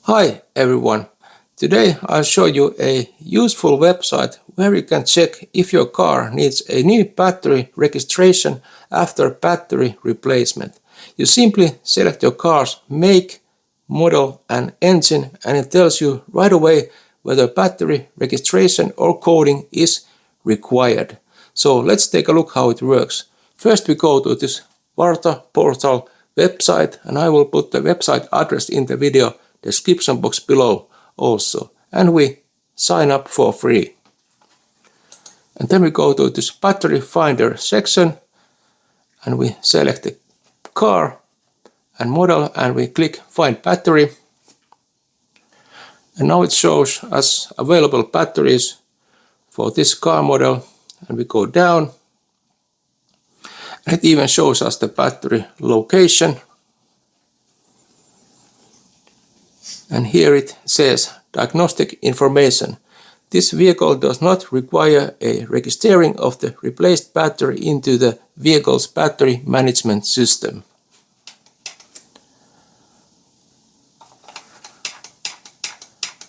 Hi everyone, today I'll show you a useful website where you can check if your car needs a new battery registration after battery replacement. You simply select your car's make, model and engine and it tells you right away whether battery registration or coding is required. So let's take a look how it works. First we go to this Varta portal website and I will put the website address in the video description box below also, and we sign up for free. And then we go to this battery finder section and we select the car and model and we click find battery, and now it shows us available batteries for this car model, and we go down and it even shows us the battery location. And here it says diagnostic information. This vehicle does not require a registering of the replaced battery into the vehicle's battery management system.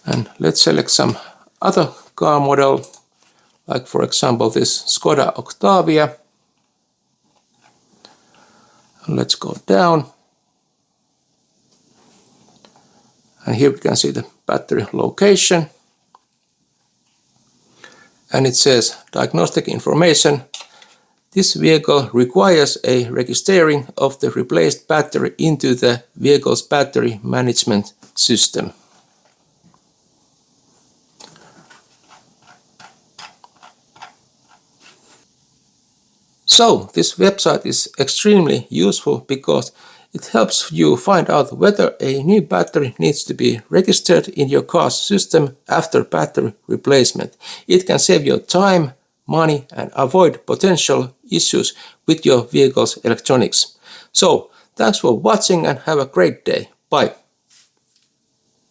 And let's select some other car model, like for example this Skoda Octavia. And let's go down. And here we can see the battery location. And it says diagnostic information. This vehicle requires a registering of the replaced battery into the vehicle's battery management system. So this website is extremely useful because it helps you find out whether a new battery needs to be registered in your car's system after battery replacement. It can save your time, money and avoid potential issues with your vehicle's electronics. So, thanks for watching and have a great day. Bye.